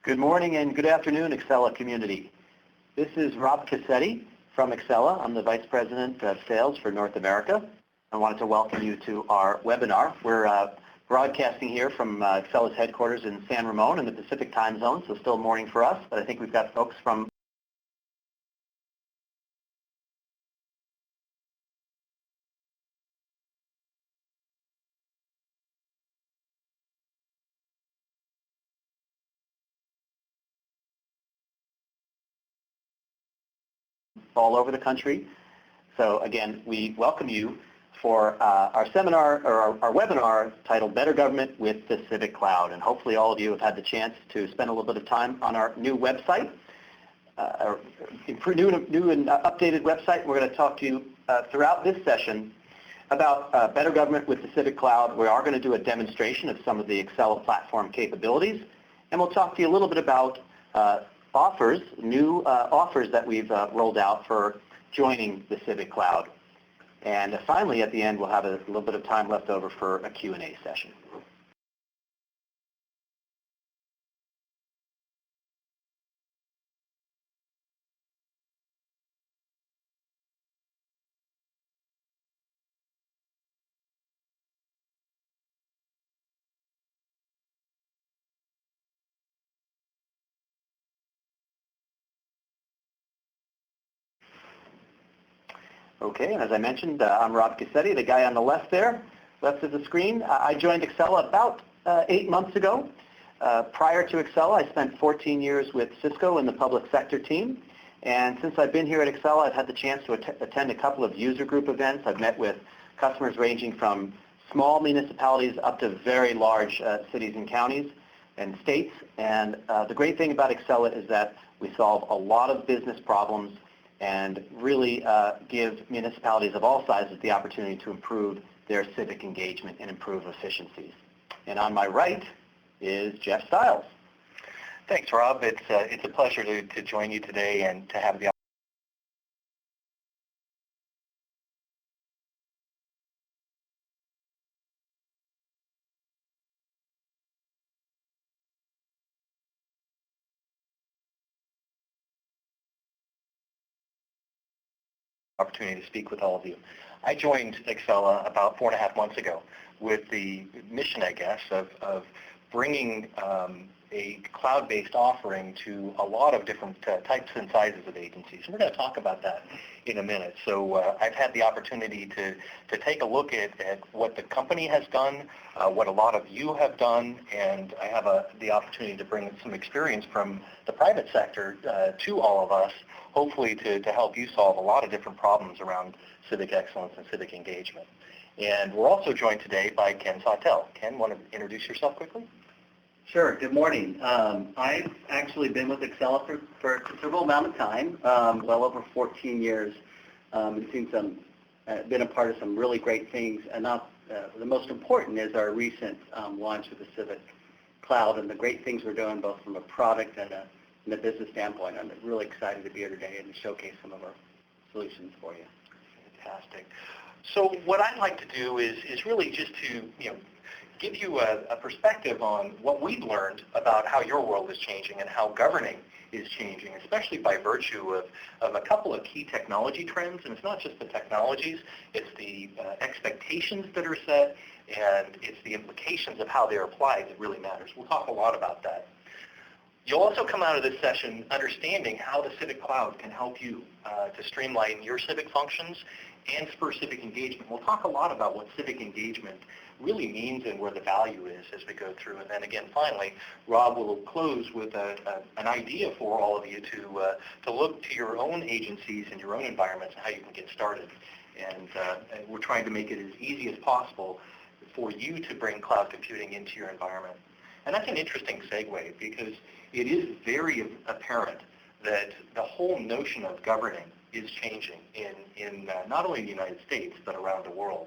Good morning and good afternoon, Accela community. This is Rob Cassetti from Accela. I'm the Vice President of Sales for North America. I wanted to welcome you to our webinar. We're broadcasting here from Accela's headquarters in San Ramon in the Pacific time zone, so still morning for us, but I think we've got folks from all over the country. So again, we welcome you for our seminar or our webinar titled Better Government with the Civic Cloud. And hopefully all of you have had the chance to spend a little bit of time on our new website, our new and updated website. We're going to talk to you throughout this session about Better Government with the Civic Cloud. We are going to do a demonstration of some of the Accela platform capabilities. And we'll talk to you a little bit about new offers that we've rolled out for joining the Civic Cloud. And finally, at the end, we'll have a little bit of time left over for a Q&A session. Okay, and as I mentioned, I'm Rob Cassetti, the guy on the left there, left of the screen. I joined Accela about 8 months ago. Prior to Accela, I spent 14 years with Cisco in the public sector team. And since I've been here at Accela, I've had the chance to attend a couple of user group events. I've met with customers ranging from small municipalities up to very large cities and counties and states. And the great thing about Accela is that we solve a lot of business problems and really give municipalities of all sizes the opportunity to improve their civic engagement and improve efficiencies. And on my right is Jeff Stiles. Thanks, Rob. It's a pleasure to join you today and to have the opportunity to speak with all of you. I joined Accela about 4.5 months ago with the mission, I guess, of bringing a cloud-based offering to a lot of different types and sizes of agencies. And we're going to talk about that in a minute. So I've had the opportunity to take a look at what the company has done, what a lot of you have done, and I have the opportunity to bring some experience from the private sector to all of us, hopefully to help you solve a lot of different problems around civic excellence and civic engagement. And we're also joined today by Ken Sawtelle. Ken, want to introduce yourself quickly? Sure. Good morning. I've actually been with Accela for a considerable amount of time, well over 14 years. I've been a part of some really great things, and the most important is our recent launch of the Civic Cloud and the great things we're doing both from a product and a business standpoint. I'm really excited to be here today and to showcase some of our solutions for you. Fantastic. So what I'd like to do is really just to give you a perspective on what we've learned about how your world is changing and how governing is changing, especially by virtue of a couple of key technology trends. And it's not just the technologies, it's the expectations that are set, and it's the implications of how they're applied that really matters. We'll talk a lot about that. You'll also come out of this session understanding how the Civic Cloud can help you to streamline your civic functions and spur civic engagement. We'll talk a lot about what civic engagement really means and where the value is as we go through. And then again, finally, Rob will close with an idea for all of you to look to your own agencies and your own environments and how you can get started. And we're trying to make it as easy as possible for you to bring cloud computing into your environment. And that's an interesting segue because it is very apparent that the whole notion of governing is changing in not only the United States, but around the world.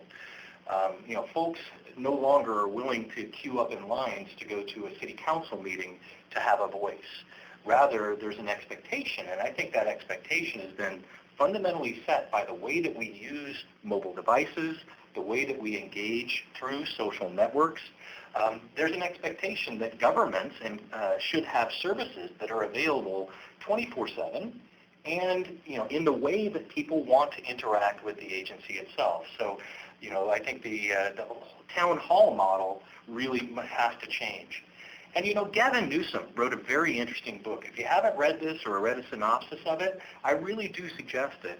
Folks no longer are willing to queue up in lines to go to a city council meeting to have a voice. Rather, there's an expectation, and I think that expectation has been fundamentally set by the way that we use mobile devices, the way that we engage through social networks, there's an expectation that governments should have services that are available 24/7 and, in the way that people want to interact with the agency itself. So, I think the town hall model really has to change. And Gavin Newsom wrote a very interesting book. If you haven't read this or read a synopsis of it, I really do suggest it.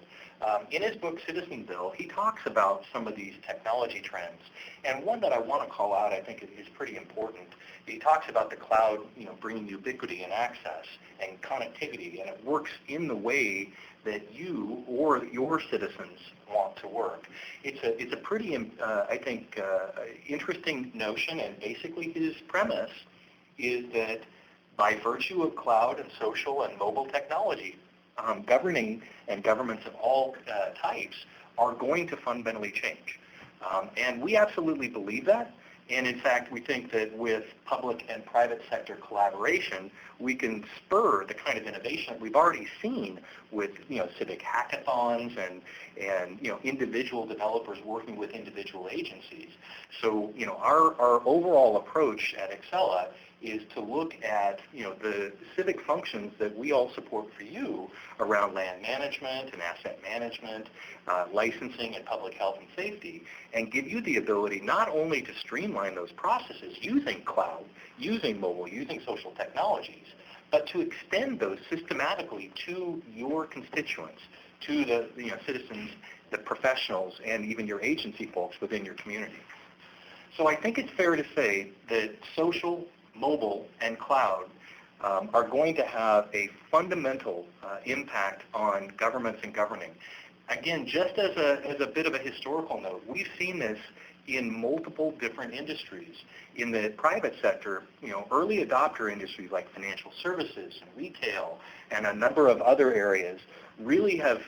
In his book, Citizenville, he talks about some of these technology trends. And one that I want to call out, I think, is pretty important. He talks about the cloud, bringing ubiquity and access and connectivity, and it works in the way that you or your citizens want to work. It's a pretty, I think, interesting notion, and basically his premise is that by virtue of cloud and social and mobile technology, governing and governments of all types are going to fundamentally change. And we absolutely believe that. And in fact, we think that with public and private sector collaboration, we can spur the kind of innovation that we've already seen with, civic hackathons and individual developers working with individual agencies. So, our overall approach at Accela is to look at, the civic functions that we all support for you around land management and asset management, licensing and public health and safety, and give you the ability not only to streamline those processes using cloud, using mobile, using social technologies, but to extend those systematically to your constituents, to the citizens, the professionals, and even your agency folks within your community. So I think it's fair to say that social, mobile, and cloud are going to have a fundamental impact on governments and governing. Again, just as a bit of a historical note, we've seen this in multiple different industries. In the private sector, early adopter industries like financial services and retail and a number of other areas really have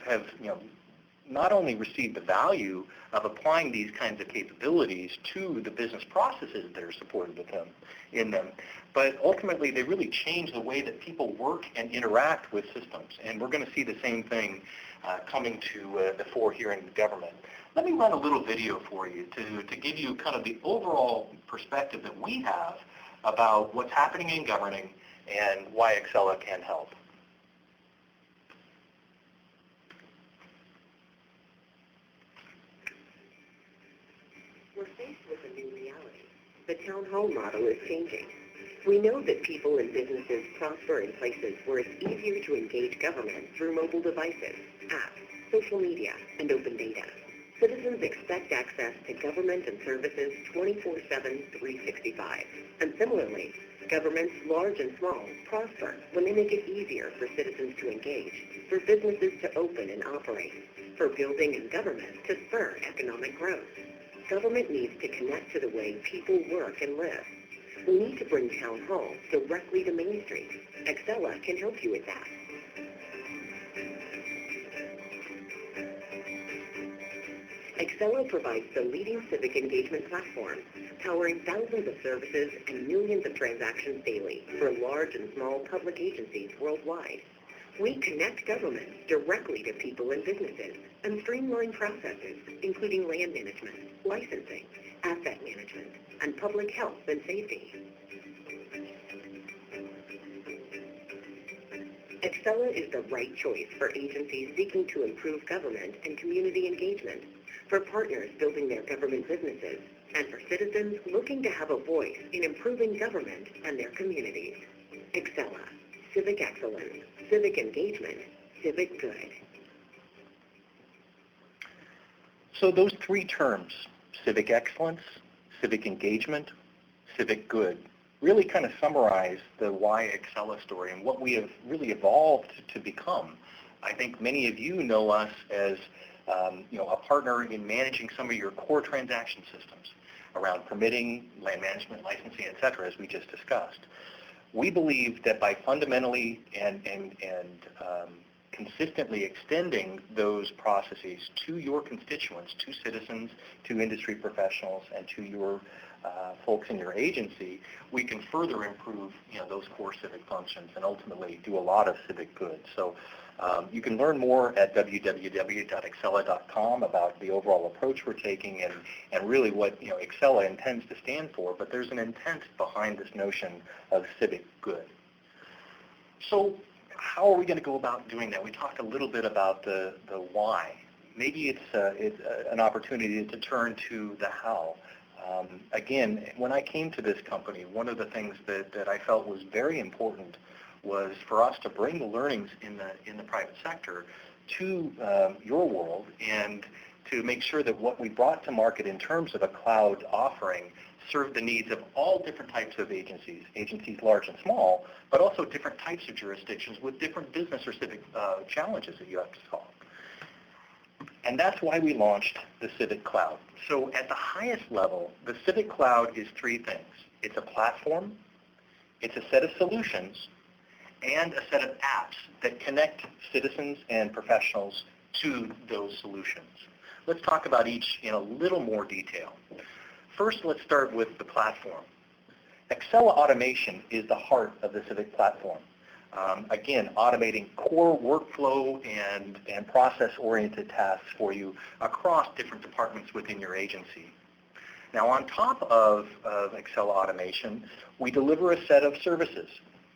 not only received the value of applying these kinds of capabilities to the business processes that are supported with them, but ultimately they really change the way that people work and interact with systems. And we're going to see the same thing coming to the fore here in the government. Let me run a little video for you to give you kind of the overall perspective that we have about what's happening in governing and why Accela can help. We're faced with a new reality. The town hall model is changing. We know that people and businesses prosper in places where it's easier to engage government through mobile devices, apps, social media, and open data. Citizens expect access to government and services 24/7, 365. And similarly, governments, large and small, prosper when they make it easier for citizens to engage, for businesses to open and operate, for building and government to spur economic growth. Government needs to connect to the way people work and live. We need to bring town hall directly to Main Street. Accela can help you with that. Accela provides the leading civic engagement platform, powering thousands of services and millions of transactions daily for large and small public agencies worldwide. We connect governments directly to people and businesses and streamline processes, including land management, licensing, asset management, and public health and safety. Accela is the right choice for agencies seeking to improve government and community engagement, for partners building their government businesses, and for citizens looking to have a voice in improving government and their communities. Accela, civic excellence, civic engagement, civic good. So those three terms, civic excellence, civic engagement, civic good, really kind of summarize the why Accela story and what we have really evolved to become. I think many of you know us as a partner in managing some of your core transaction systems around permitting, land management, licensing, et cetera, as we just discussed. We believe that by fundamentally and consistently extending those processes to your constituents, to citizens, to industry professionals, and to your folks in your agency, we can further improve those core civic functions and ultimately do a lot of civic good. So You can learn more at www.accela.com about the overall approach we're taking and really what Accela intends to stand for, but there's an intent behind this notion of civic good. So how are we going to go about doing that? We talked a little bit about the why. Maybe it's an opportunity to turn to the how. Again, when I came to this company, one of the things that I felt was very important was for us to bring the learnings in the private sector to your world and to make sure that what we brought to market in terms of a cloud offering served the needs of all different types of agencies large and small, but also different types of jurisdictions with different business or civic challenges that you have to solve. And that's why we launched the Civic Cloud. So at the highest level, the Civic Cloud is three things. It's a platform, it's a set of solutions, and a set of apps that connect citizens and professionals to those solutions. Let's talk about each in a little more detail. First, let's start with the platform. Accela Automation is the heart of the Civic platform. Again, automating core workflow and process-oriented tasks for you across different departments within your agency. Now, on top of Accela Automation, we deliver a set of services,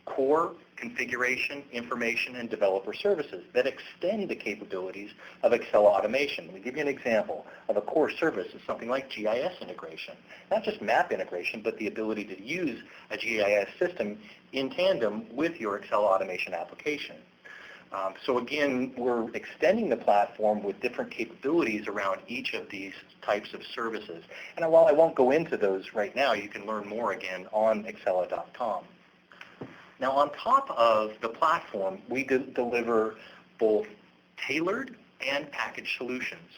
core, configuration, information, and developer services that extend the capabilities of Accela Automation. Let me give you an example of a core service. It's something like GIS integration. Not just map integration, but the ability to use a GIS system in tandem with your Accela Automation application. So again, we're extending the platform with different capabilities around each of these types of services. And while I won't go into those right now, you can learn more again on accela.com. Now, on top of the platform, we deliver both tailored and packaged solutions.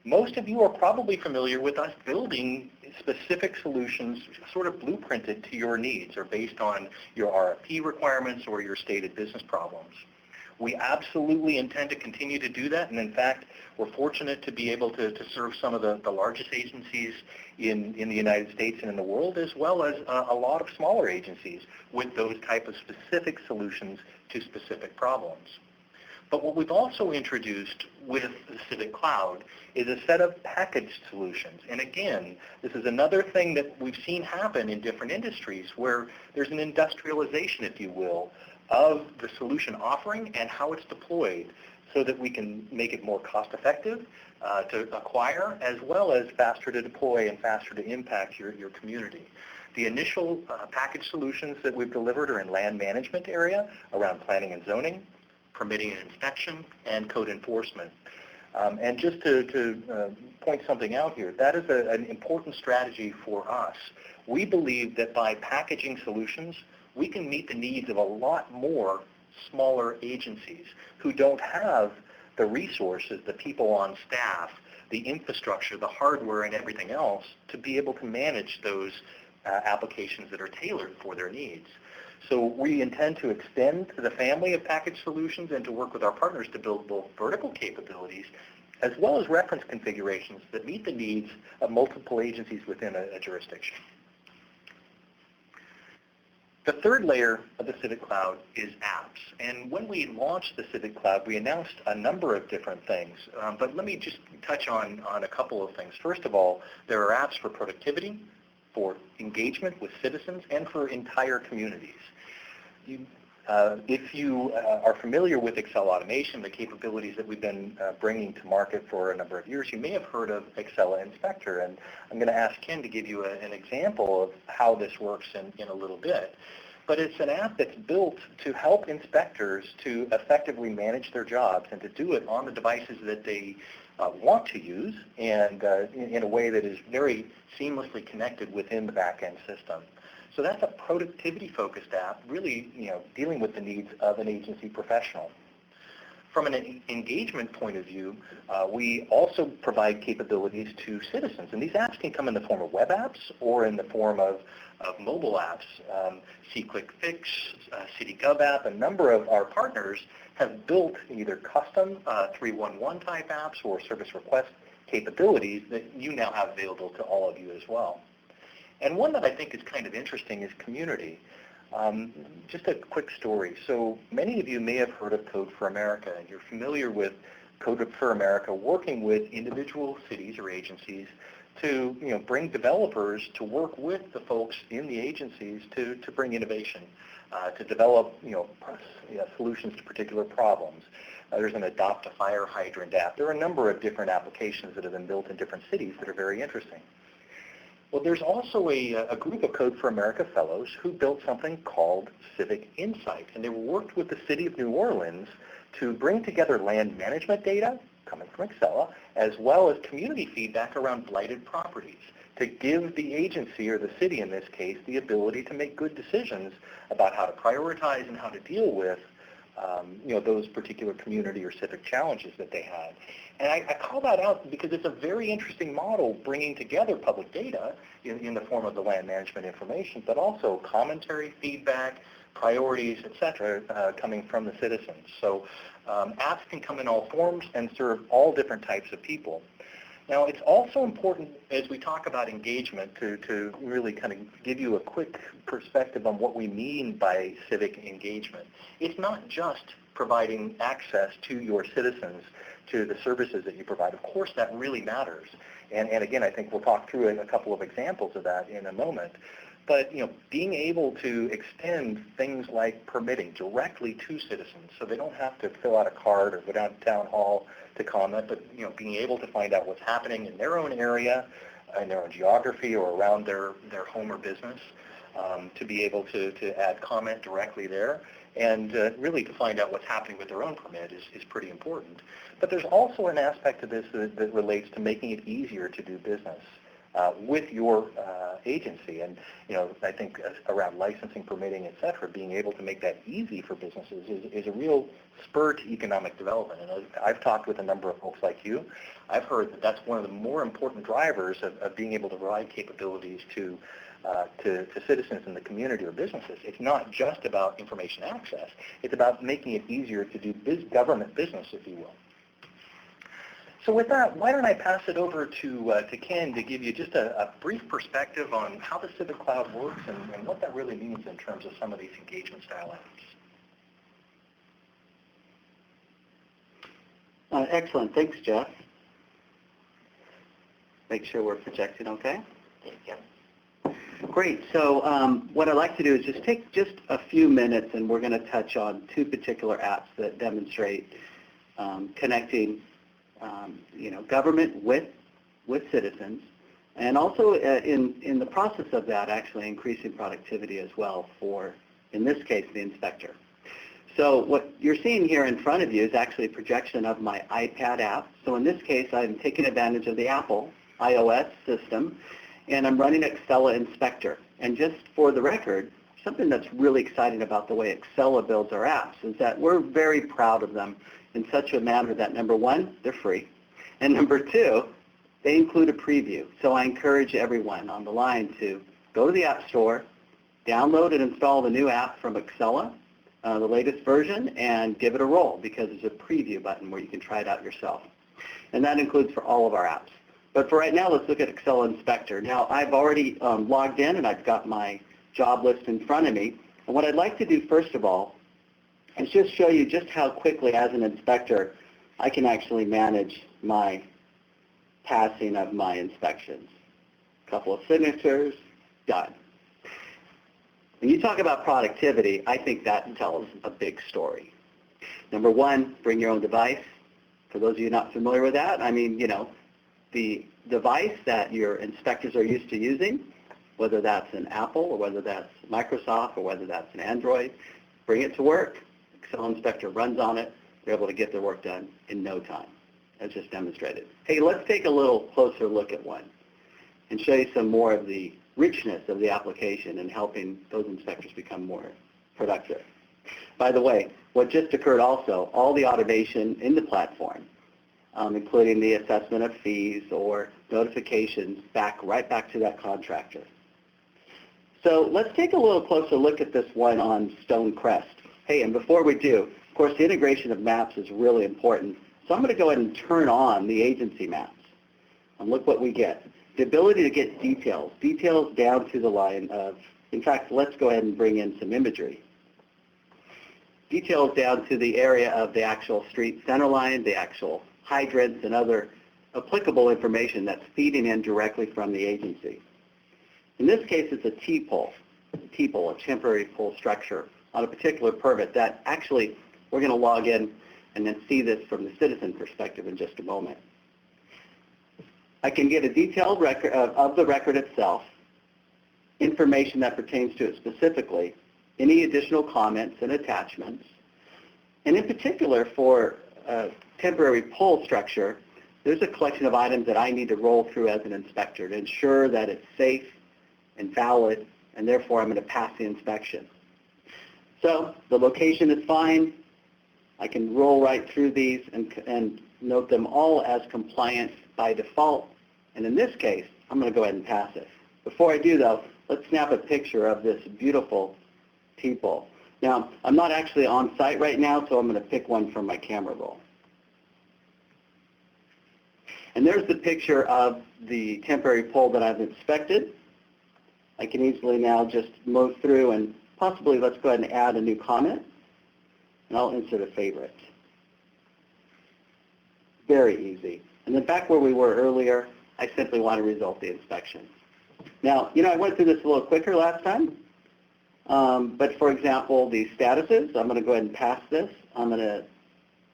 Most of you are probably familiar with us building specific solutions sort of blueprinted to your needs or based on your RFP requirements or your stated business problems. We absolutely intend to continue to do that, and in fact, we're fortunate to be able to serve some of the largest agencies in the United States and in the world, as well as a lot of smaller agencies with those type of specific solutions to specific problems. But what we've also introduced with the Civic Cloud is a set of packaged solutions. And again, this is another thing that we've seen happen in different industries where there's an industrialization, if you will, of the solution offering and how it's deployed so that we can make it more cost-effective to acquire as well as faster to deploy and faster to impact your community. The initial package solutions that we've delivered are in land management area around planning and zoning, permitting and inspection, and code enforcement. And just to point something out here, that is an important strategy for us. We believe that by packaging solutions, we can meet the needs of a lot more smaller agencies who don't have the resources, the people on staff, the infrastructure, the hardware, and everything else to be able to manage those applications that are tailored for their needs. So we intend to extend to the family of package solutions and to work with our partners to build both vertical capabilities as well as reference configurations that meet the needs of multiple agencies within a jurisdiction. The third layer of the Civic Cloud is apps. And when we launched the Civic Cloud, we announced a number of different things. But let me just touch on a couple of things. First of all, there are apps for productivity, for engagement with citizens, and for entire communities. If you are familiar with Accela Automation, the capabilities that we've been bringing to market for a number of years, you may have heard of Accela Inspector, and I'm going to ask Ken to give you an example of how this works in a little bit. But it's an app that's built to help inspectors to effectively manage their jobs and to do it on the devices that they want to use and in a way that is very seamlessly connected within the back-end system. So that's a productivity-focused app, really dealing with the needs of an agency professional. From an engagement point of view, we also provide capabilities to citizens. And these apps can come in the form of web apps or in the form of mobile apps. SeeClickFix, CityGov app, a number of our partners have built either custom 311 type apps or service request capabilities that you now have available to all of you as well. And one that I think is kind of interesting is community. Just a quick story. So many of you may have heard of Code for America, and you're familiar with Code for America working with individual cities or agencies to bring developers to work with the folks in the agencies to bring innovation, to develop solutions to particular problems. There's an Adopt a Fire Hydrant app. There are a number of different applications that have been built in different cities that are very interesting. Well, there's also a group of Code for America fellows who built something called Civic Insight, and they worked with the city of New Orleans to bring together land management data coming from Accela, as well as community feedback around blighted properties, to give the agency, or the city in this case, the ability to make good decisions about how to prioritize and how to deal with those particular community or civic challenges that they had. And I call that out because it's a very interesting model, bringing together public data in the form of the land management information, but also commentary, feedback, priorities, et cetera, coming from the citizens. So apps can come in all forms and serve all different types of people. Now, it's also important, as we talk about engagement, to really kind of give you a quick perspective on what we mean by civic engagement. It's not just providing access to your citizens to the services that you provide. Of course, that really matters. And again, I think we'll talk through a couple of examples of that in a moment. But being able to extend things like permitting directly to citizens, so they don't have to fill out a card or go down to town hall to comment, but being able to find out what's happening in their own area, in their own geography, or around their home or business, to be able to add comment directly there, and really to find out what's happening with their own permit is pretty important. But there's also an aspect of this that relates to making it easier to do business with your agency. And I think around licensing, permitting, et cetera, being able to make that easy for businesses is a real spur to economic development. And I've talked with a number of folks like you. I've heard that that's one of the more important drivers of being able to provide capabilities to citizens in the community or businesses. It's not just about information access. It's about making it easier to do government business, if you will. So with that, why don't I pass it over to Ken to give you just a brief perspective on how the Civic Cloud works and what that really means in terms of some of these engagement style apps. Excellent. Thanks, Jeff. Make sure we're projecting okay. Thank you. Great. So what I'd like to do is just take just a few minutes, and we're going to touch on two particular apps that demonstrate connecting government with citizens, and also in the process of that, actually increasing productivity as well for, in this case, the inspector. So what you're seeing here in front of you is actually a projection of my iPad app. So in this case, I'm taking advantage of the Apple iOS system, and I'm running Accela Inspector. And just for the record, something that's really exciting about the way Accela builds our apps is that we're very proud of them in such a manner that, number one, they're free, and number two, they include a preview. So I encourage everyone on the line to go to the App Store, download and install the new app from Accela, the latest version, and give it a roll, because there's a preview button where you can try it out yourself. And that includes for all of our apps. But for right now, let's look at Accela Inspector. Now, I've already logged in, and I've got my job list in front of me. And what I'd like to do, first of all, is just show you just how quickly, as an inspector, I can actually manage my passing of my inspections. A couple of signatures, done. When you talk about productivity, I think that tells a big story. Number one, bring your own device. For those of you not familiar with that, I mean, the device that your inspectors are used to using, whether that's an Apple or whether that's Microsoft or whether that's an Android, bring it to work. Accela Inspector runs on it. They're able to get their work done in no time, as just demonstrated. Hey, let's take a little closer look at one and show you some more of the richness of the application and helping those inspectors become more productive. By the way, what just occurred also, all the automation in the platform, including the assessment of fees or notifications, right back to that contractor. So let's take a little closer look at this one on Stonecrest. Hey, and before we do, of course, the integration of maps is really important. So I'm going to go ahead and turn on the agency maps. And look what we get. The ability to get details down to the line of In fact, let's go ahead and bring in some imagery. Details down to the area of the actual street center line, the actual hydrants, and other applicable information that's feeding in directly from the agency. In this case, it's a T-pole, a temporary pole structure on a particular permit that actually we're going to log in and then see this from the citizen perspective in just a moment. I can get a detailed record of the record itself, information that pertains to it specifically, any additional comments and attachments, and in particular for temporary pole structure, there's a collection of items that I need to roll through as an inspector to ensure that it's safe and valid, and therefore I'm going to pass the inspection. So the location is fine. I can roll right through these and note them all as compliant by default. And in this case, I'm going to go ahead and pass it. Before I do, though, let's snap a picture of this beautiful T-pole. Now, I'm not actually on site right now, so I'm going to pick one from my camera roll. And there's the picture of the temporary pole that I've inspected. I can easily now just move through and possibly let's go ahead and add a new comment. And I'll insert a favorite. Very easy. And then back where we were earlier, I simply want to result the inspection. Now, I went through this a little quicker last time. But for example, the statuses, I'm going to go ahead and pass this. I'm going to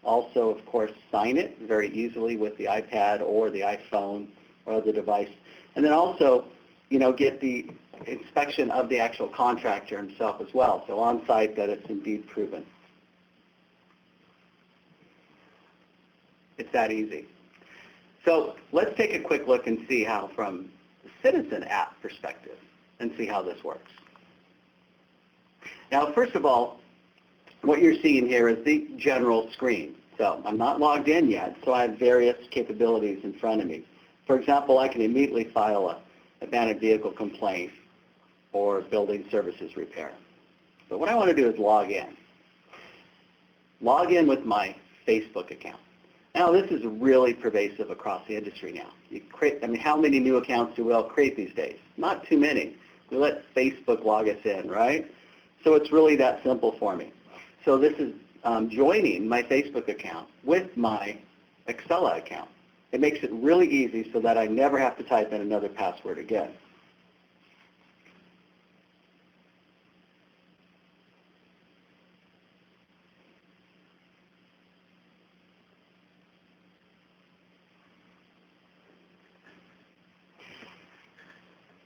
also, of course, sign it very easily with the iPad or the iPhone or the device. And then also, get the inspection of the actual contractor himself as well. So on site that it's indeed proven. It's that easy. So let's take a quick look and see how from the citizen app perspective and see how this works. Now, first of all, what you're seeing here is the general screen. So I'm not logged in yet, so I have various capabilities in front of me. For example, I can immediately file a abandoned vehicle complaint or building services repair. But what I want to do is log in. Log in with my Facebook account. Now, this is really pervasive across the industry now. How many new accounts do we all create these days? Not too many. We let Facebook log us in, right? So it's really that simple for me. So this is joining my Facebook account with my Accela account. It makes it really easy so that I never have to type in another password again.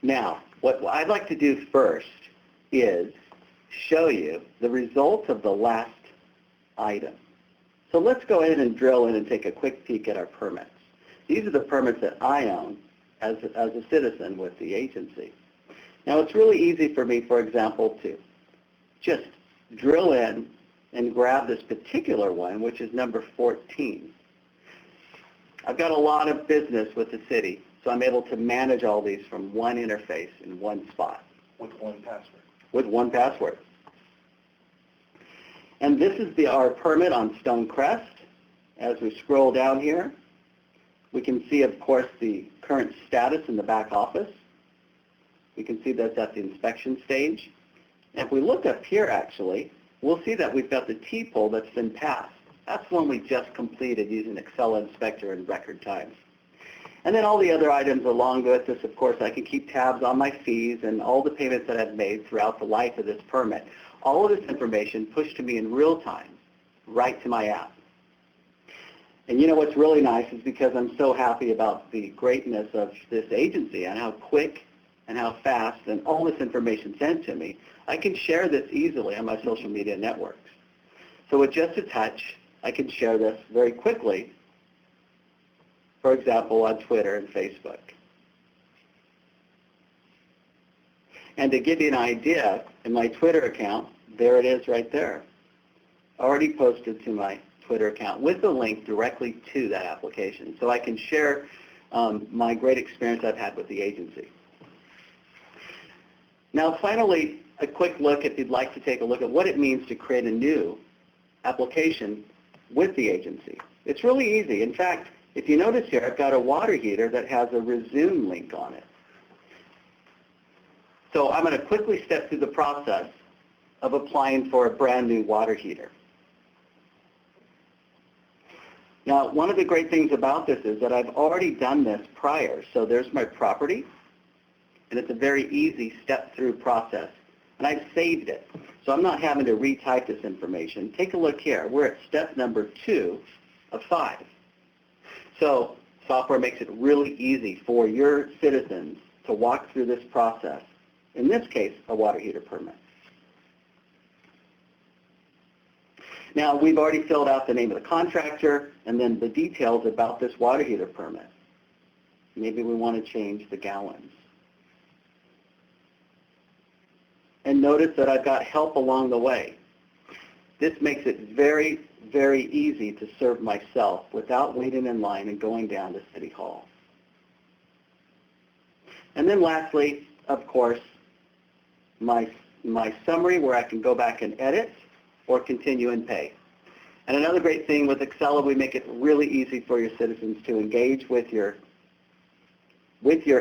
Now, what I'd like to do first is show you the results of the last item. So let's go ahead and drill in and take a quick peek at our permits. These are the permits that I own as a citizen with the agency. Now, it's really easy for me, for example, to just drill in and grab this particular one, which is number 14. I've got a lot of business with the city, so I'm able to manage all these from one interface in one spot. With one password. With one password. And this is our permit on Stonecrest. As we scroll down here, we can see, of course, the current status in the back office. We can see that's at the inspection stage. And if we look up here, actually, we'll see that we've got the T-pole that's been passed. That's one we just completed using Accela Inspector in record time. And then all the other items along with this, of course, I can keep tabs on my fees and all the payments that I've made throughout the life of this permit. All of this information pushed to me in real time, right to my app. And what's really nice is because I'm so happy about the greatness of this agency and how quick and how fast and all this information sent to me, I can share this easily on my social media networks. So with just a touch, I can share this very quickly, for example, on Twitter and Facebook. And to give you an idea, in my Twitter account, there it is right there, already posted to my Twitter account with a link directly to that application. So I can share my great experience I've had with the agency. Now finally, a quick look if you'd like to take a look at what it means to create a new application with the agency. It's really easy. In fact, if you notice here, I've got a water heater that has a resume link on it. So I'm going to quickly step through the process of applying for a brand new water heater. Now, one of the great things about this is that I've already done this prior. So there's my property, and it's a very easy step-through process. And I've saved it. So I'm not having to retype this information. Take a look here. We're at step number 2 of 5. So software makes it really easy for your citizens to walk through this process. In this case, a water heater permit. Now, we've already filled out the name of the contractor and then the details about this water heater permit. Maybe we want to change the gallons. And notice that I've got help along the way. This makes it very, very easy to serve myself without waiting in line and going down to City Hall. And then lastly, of course, my summary where I can go back and edit or continue and pay. And another great thing with Accela, we make it really easy for your citizens to engage with your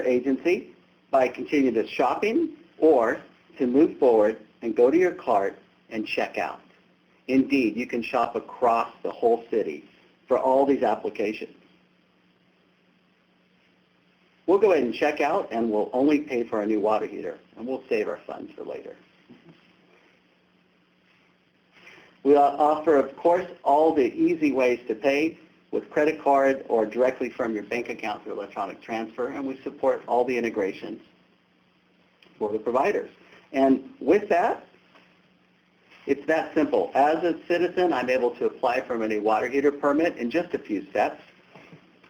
agency by continuing to shopping or to move forward and go to your cart and check out. Indeed, you can shop across the whole city for all these applications. We'll go ahead and check out, and we'll only pay for our new water heater, and we'll save our funds for later. We offer, of course, all the easy ways to pay with credit card or directly from your bank account through electronic transfer, and we support all the integrations for the providers. And with that, it's that simple. As a citizen, I'm able to apply for a water heater permit in just a few steps.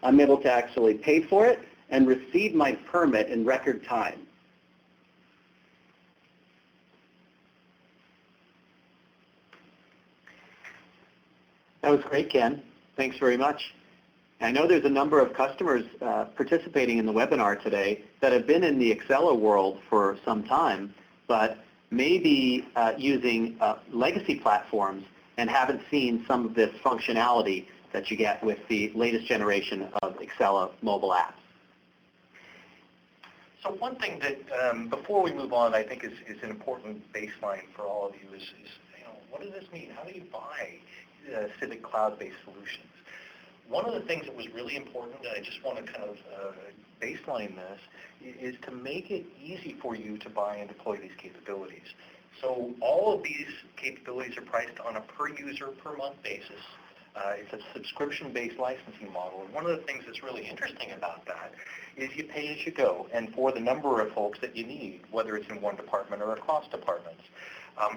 I'm able to actually pay for it and receive my permit in record time. That was great, Ken. Thanks very much. I know there's a number of customers participating in the webinar today that have been in the Accela world for some time, but maybe using legacy platforms and haven't seen some of this functionality that you get with the latest generation of Accela mobile apps. So one thing that, before we move on, I think is an important baseline for all of you is what does this mean? How do you buy Civic cloud-based solutions? One of the things that was really important, and I just want to kind of baseline this, is to make it easy for you to buy and deploy these capabilities. So all of these capabilities are priced on a per user, per month basis. It's a subscription-based licensing model. And one of the things that's really interesting about that is you pay as you go and for the number of folks that you need, whether it's in one department or across departments.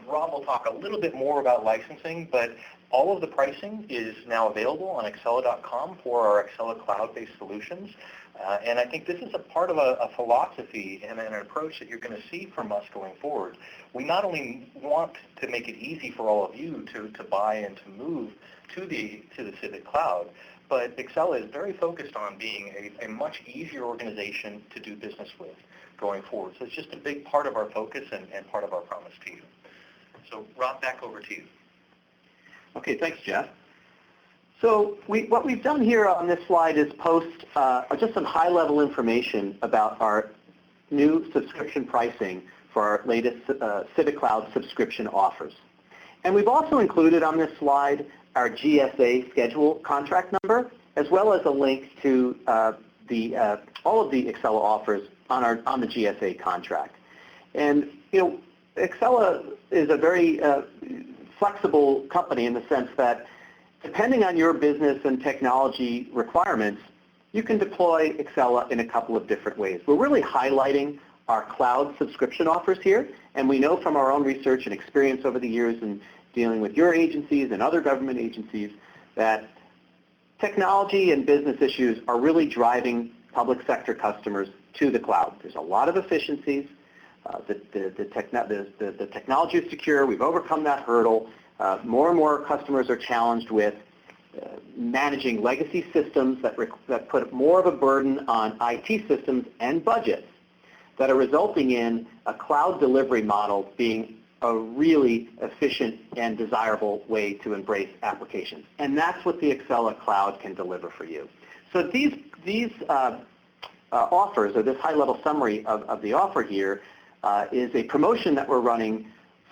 Rob will talk a little bit more about licensing, but all of the pricing is now available on Accela.com for our Accela cloud-based solutions. And I think this is a part of a philosophy and an approach that you're going to see from us going forward. We not only want to make it easy for all of you to buy and to move to the Civic Cloud, but Accela is very focused on being a much easier organization to do business with going forward. So it's just a big part of our focus and part of our promise to you. So Rob, back over to you. Okay, thanks, Jeff. So what we've done here on this slide is post just some high-level information about our new subscription pricing for our latest Civic Cloud subscription offers. And we've also included on this slide our GSA schedule contract number, as well as a link to all of the Accela offers on the GSA contract. And Accela is a very flexible company in the sense that depending on your business and technology requirements, you can deploy Accela in a couple of different ways. We're really highlighting our cloud subscription offers here, and we know from our own research and experience over the years in dealing with your agencies and other government agencies that technology and business issues are really driving public sector customers to the cloud. There's a lot of efficiencies. The technology is secure. We've overcome that hurdle. More and more customers are challenged with managing legacy systems that put more of a burden on IT systems and budgets that are resulting in a cloud delivery model being a really efficient and desirable way to embrace applications. And that's what the Accela Cloud can deliver for you. So these offers, or this high-level summary of the offer here, is a promotion that we're running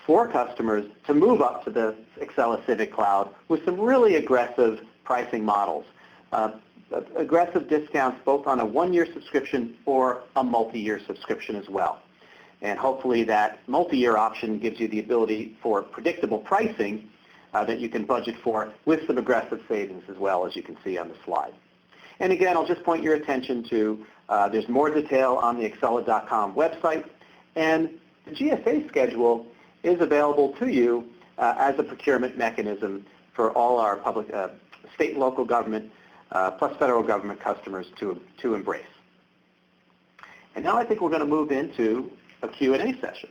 for customers to move up to the Accela Civic Cloud with some really aggressive pricing models. Aggressive discounts both on a one-year subscription or a multi-year subscription as well. And hopefully that multi-year option gives you the ability for predictable pricing that you can budget for with some aggressive savings as well, as you can see on the slide. And again, I'll just point your attention to, there's more detail on the Accela.com website, and the GSA schedule is available to you as a procurement mechanism for all our public, state and local government, plus federal government customers to embrace. And now I think we're going to move into a Q&A session.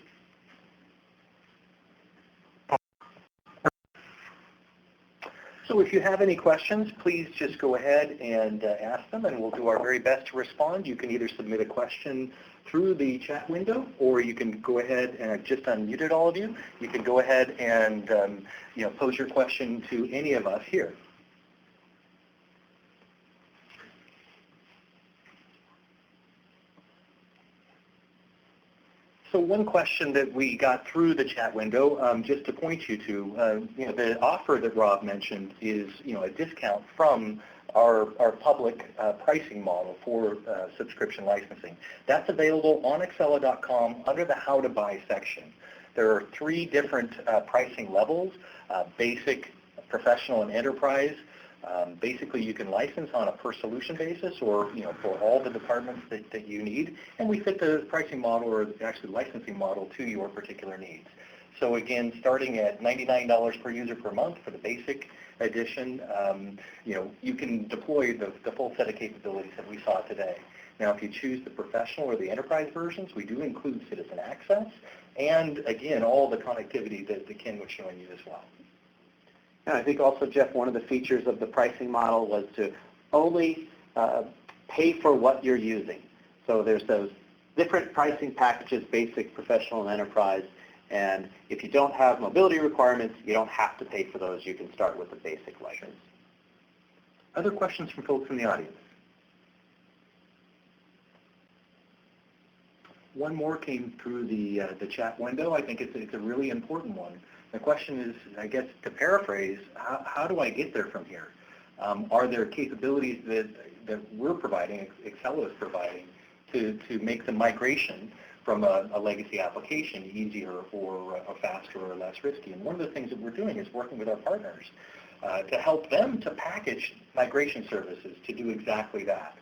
So if you have any questions, please just go ahead and ask them, and we'll do our very best to respond. You can either submit a question through the chat window, or you can go ahead, and I've just unmuted all of you. You can go ahead and pose your question to any of us here. So one question that we got through the chat window, just to point you to, the offer that Rob mentioned is, a discount from our public pricing model for subscription licensing. That's available on Accela.com under the How to Buy section. There are 3 different pricing levels: basic, professional, and enterprise. Basically, you can license on a per solution basis, or for all the departments that you need, and we fit the pricing model, or actually licensing model, to your particular needs. So again, starting at $99 per user per month for the basic edition, you can deploy the full set of capabilities that we saw today. Now, if you choose the professional or the enterprise versions, we do include citizen access, and again, all the connectivity that Ken was showing you as well. And I think also, Jeff, one of the features of the pricing model was to only pay for what you're using. So there's those different pricing packages: basic, professional, and enterprise. And if you don't have mobility requirements, you don't have to pay for those. You can start with the basic license. Other questions from folks in the audience? One more came through the chat window. I think it's a really important one. The question is, I guess, to paraphrase, how do I get there from here? Are there capabilities that we're providing, Accela is providing, to make the migration from a legacy application easier or faster or less risky? And one of the things that we're doing is working with our partners to help them to package migration services to do exactly that.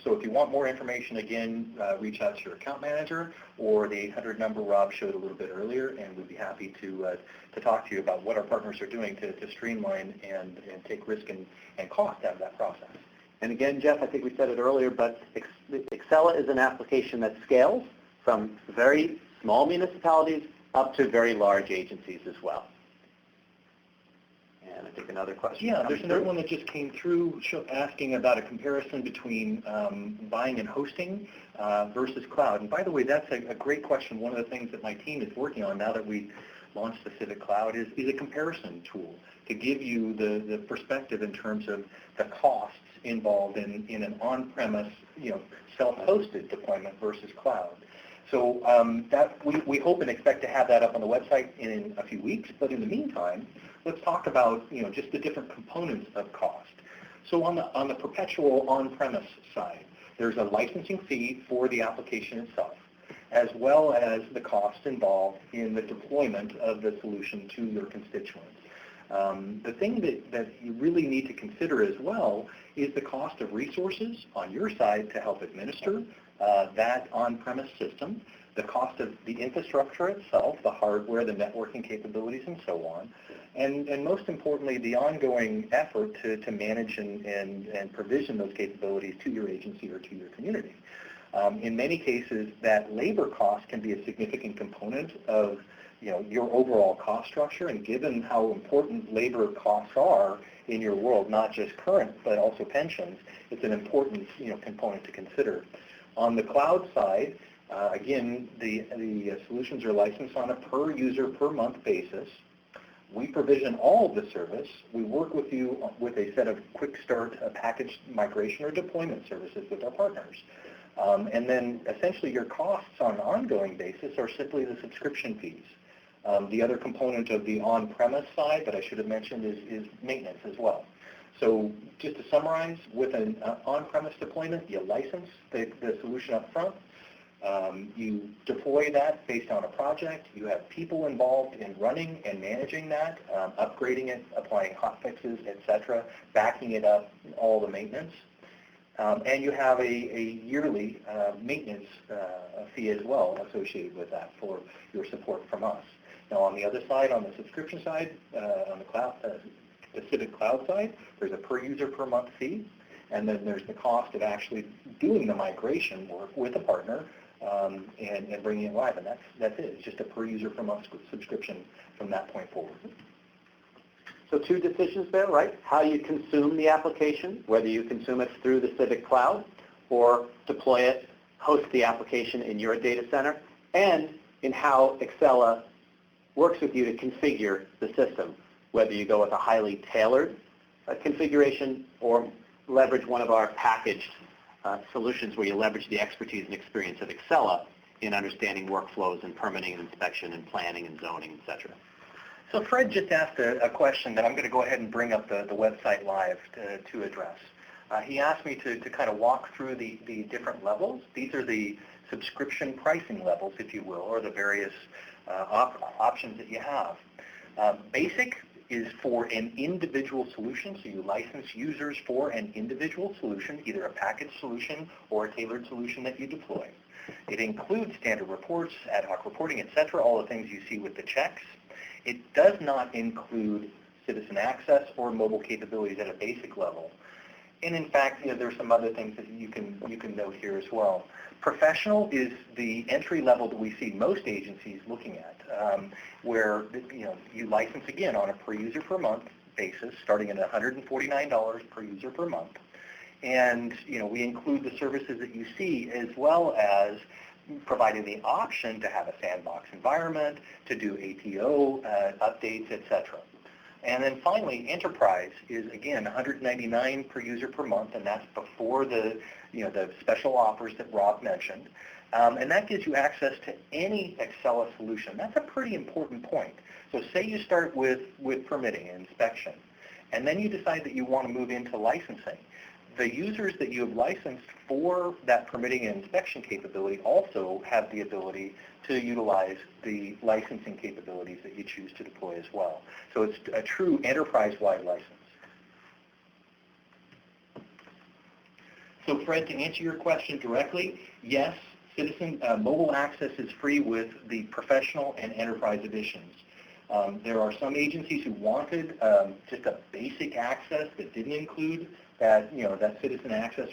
So if you want more information, again, reach out to your account manager or the 800 number Rob showed a little bit earlier, and we'd be happy to talk to you about what our partners are doing to streamline and take risk and cost out of that process. And again, Jeff, I think we said it earlier, but Accela is an application that scales from very small municipalities up to very large agencies as well. And I think another question. Yeah, there's another one that just came through asking about a comparison between buying and hosting versus cloud. And by the way, that's a great question. One of the things that my team is working on now that we launched the Civic Cloud is a comparison tool to give you the perspective in terms of the costs involved in an on-premise, self-hosted deployment versus cloud. So that we hope and expect to have that up on the website in a few weeks. But in the meantime, let's talk about just the different components of cost. So on the perpetual on-premise side, there's a licensing fee for the application itself, as well as the cost involved in the deployment of the solution to your constituents. The thing that you really need to consider as well is the cost of resources on your side to help administer that on-premise system, the cost of the infrastructure itself, the hardware, the networking capabilities, and so on, and most importantly, the ongoing effort to manage and provision those capabilities to your agency or to your community. In many cases, that labor cost can be a significant component of your overall cost structure, and given how important labor costs are in your world, not just current but also pensions, it's an important component to consider. On the cloud side, again, the solutions are licensed on a per user per month basis. We provision all of the service. We work with you with a set of quick start package migration or deployment services with our partners. And then essentially your costs on an ongoing basis are simply the subscription fees. The other component of the on-premise side that I should have mentioned is maintenance as well. So just to summarize, with an on-premise deployment, you license the solution up front. You deploy that based on a project. You have people involved in running and managing that, upgrading it, applying hotfixes, etc., backing it up, all the maintenance. And you have a yearly maintenance fee as well associated with that for your support from us. Now on the other side, on the subscription side, on the cloud, the Civic Cloud side, there's a per user per month fee, and then there's the cost of actually doing the migration work with a partner and bringing it live, and that's it. It's just a per user per month subscription from that point forward. So two decisions there, right? How you consume the application, whether you consume it through the Civic Cloud or deploy it, host the application in your data center, and in how Accela works with you to configure the system, whether you go with a highly tailored configuration or leverage one of our packaged solutions where you leverage the expertise and experience of Accela in understanding workflows and permitting and inspection and planning and zoning, etc. So Fred just asked a question that I'm going to go ahead and bring up the website live to address. He asked me to kind of walk through the different levels. These are the subscription pricing levels, if you will, or the various options that you have. Basic is for an individual solution, so you license users for an individual solution, either a packaged solution or a tailored solution that you deploy. It includes standard reports, ad hoc reporting, etc., all the things you see with the checks. It does not include citizen access or mobile capabilities at a basic level. And in fact, there's some other things that you can note here as well. Professional is the entry level that we see most agencies looking at, where you license again on a per user per month basis, starting at $149 per user per month. And we include the services that you see, as well as providing the option to have a sandbox environment, to do ATO updates, etc. And then finally, enterprise is again $199 per user per month, and that's before the special offers that Rob mentioned. And that gives you access to any Accela solution. That's a pretty important point. So say you start with permitting and inspection, and then you decide that you want to move into licensing. The users that you have licensed for that permitting and inspection capability also have the ability to utilize the licensing capabilities that you choose to deploy as well. So it's a true enterprise-wide license. So Fred, to answer your question directly, yes, citizen mobile access is free with the professional and enterprise editions. There are some agencies who wanted just a basic access that didn't include that citizen access